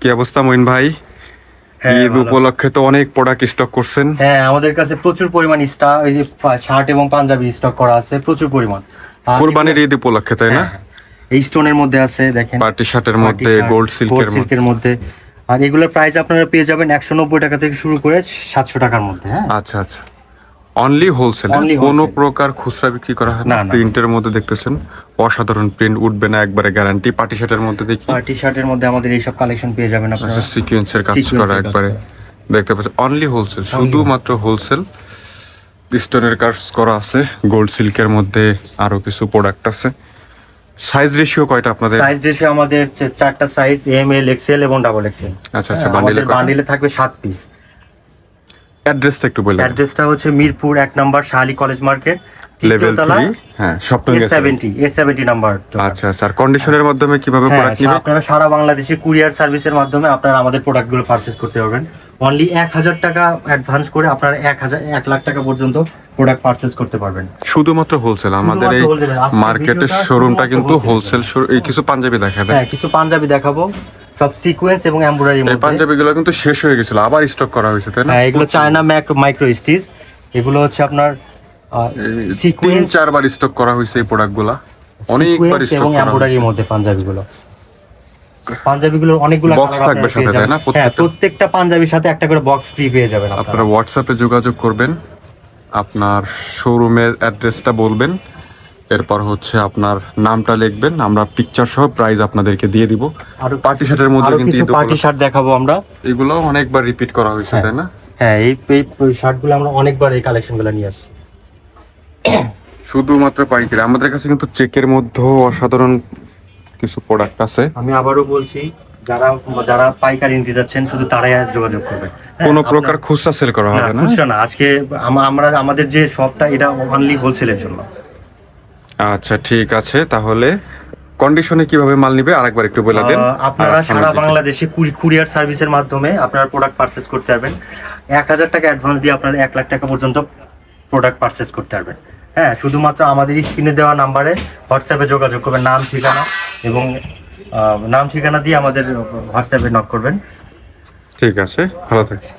কি অবস্থা মঈন ভাই? ঈদ উপলক্ষে তো অনেক প্রোডাক্ট স্টক করছেন। হ্যাঁ, আমাদের কাছে প্রচুর পরিমাণ স্টক, এই যে শার্ট এবং পাঞ্জাবি স্টক করা আছে প্রচুর পরিমাণ। কুরবানির ঈদ উপলক্ষে, তাই না? এই স্টোনের মধ্যে আছে, দেখেন, পার্টি শার্টের মধ্যে, গোল্ড সিল্কের মধ্যে। আর এগুলোর প্রাইস আপনারা পেয়ে যাবেন 190 টাকা থেকে শুরু করে 700 টাকার মধ্যে। হ্যাঁ, আচ্ছা আচ্ছা, অনলি হোলসেল, কোনো প্রকার খুচরা বিক্রি করা হয় না। প্রিন্টের মধ্যে দেখতেছেন অসাধারণ প্রিন্ট, উঠবে না, একবারে গ্যারান্টি। পার্টি শার্টের মধ্যে দেখি, পার্টি শার্টের মধ্যে আমাদের এইসব কালেকশন পেয়ে যাবেন আপনারা। সিকোয়েন্সের কাজ করা একবারে দেখতে পাচ্ছেন, অনলি হোলসেল, শুধুমাত্র হোলসেল। স্টোনের কাজ করা আছে, গোল্ড সিল্কের মধ্যে আরো কিছু প্রোডাক্ট আছে। সাইজ রেশিও কয়টা আপনাদের? সাইজ রেশিও আমাদের 4টা সাইজ, এম, এল, এক্সেল এবং ডাবল এক্সেল। আচ্ছা আচ্ছা, বান্ডিলে থাকবে 7 পিস। অ্যাড্রেসটা একটু বলুন। অ্যাড্রেসটা হচ্ছে মিরপুর 1 নম্বর শাহালি কলেজ মার্কেট, লেভেল 3, হ্যাঁ, স্বপ্ন A70 নাম্বার। আচ্ছা আচ্ছা, আর কন্ডিশনের মাধ্যমে কিভাবে প্রোডাক্ট নেবেন? আপনারা সারা বাংলাদেশে কুরিয়ার সার্ভিসের মাধ্যমে আপনারা আমাদের প্রোডাক্টগুলো পারচেজ করতে পারবেন। অনলি 1000 টাকা অ্যাডভান্স করে আপনারা 1 লাখ টাকা পর্যন্ত প্রোডাক্ট পারচেজ করতে পারবেন। শুধুমাত্র হোলসেল। আমাদের এই মার্কেটের শোরুমটা কিন্তু হোলসেল। এই কিছু পাঞ্জাবি দেখাবেন? হ্যাঁ, কিছু পাঞ্জাবি দেখাবো, সব সিকোয়েন্স এবং এমব্রয়ডারি মধ্যে। এই পাঞ্জাবিগুলো কিন্তু শেষ হয়ে গিয়েছিল, আবার স্টক করা হয়েছে, তাই না? হ্যাঁ, এগুলো চায়না মাইক্রো স্টিচ। এগুলো হচ্ছে আপনার সিকোয়েন্স 3-4 বার স্টক করা হয়েছে এই প্রোডাক্টগুলো, অনেকবার স্টক করা হয়েছে। এমব্রয়ডারির মধ্যে পাঞ্জাবিগুলোর অনেকগুলো বক্স থাকবে সাথে, তাই না? প্রত্যেকটা পাঞ্জাবির সাথে একটা করে বক্স ফ্রি পেয়ে যাবেন। আপনারা হোয়াটসঅ্যাপে যোগাযোগ করবেন, আপনার শোরুমের অ্যাড্রেসটা বলবেন, এরপর হচ্ছে আপনার নামটা লিখবেন, আমরা পিকচার সহ প্রাইস আপনাদেরকে দিয়ে দিব। আর পার্টি শার্টের মধ্যে কিন্তু কিছু পার্টি শার্ট দেখাবো আমরা। এগুলো অনেকবার রিপিট করা হয়েছে, তাই না? হ্যাঁ, এই শার্টগুলো আমরা অনেকবার এই কালেকশনগুলো নিয়ে আসছি। শুধুমাত্র পাইকারি। আমাদের কাছে কিন্তু চেকের মধ্যেও অসাধারণ কিছু প্রোডাক্ট আছে। আমি আবারও বলছি, যারা পাইকারি নিতে যাচ্ছেন শুধু তারাই যোগাযোগ করবেন। কোনো প্রকার খুচরা সেল করা হবে না? খুচরা না। আজকে আমাদের যে শপটা, এটা অনলি হোলসেলের জন্য। আচ্ছা, ঠিক আছে। তাহলে কন্ডিশনে কিভাবে মাল নিবে আরেকবার একটু বলে দেন। আপনারা সারা বাংলাদেশে কুরিয়ার সার্ভিসের মাধ্যমে আপনারা প্রোডাক্ট পারচেজ করতে পারবেন। 1000 টাকা অ্যাডভান্স দিয়ে আপনারা 1 লাখ টাকা পর্যন্ত প্রোডাক্ট পারচেজ করতে পারবেন। হ্যাঁ, শুধুমাত্র আমাদের স্ক্রিনে দেওয়া নাম্বারে হোয়াটসঅ্যাপে যোগাযোগ করবেন, নাম ঠিকানা দিয়ে আমাদের হোয়াটসঅ্যাপে নক করবেন। ঠিক আছে, ভালো থাকবেন।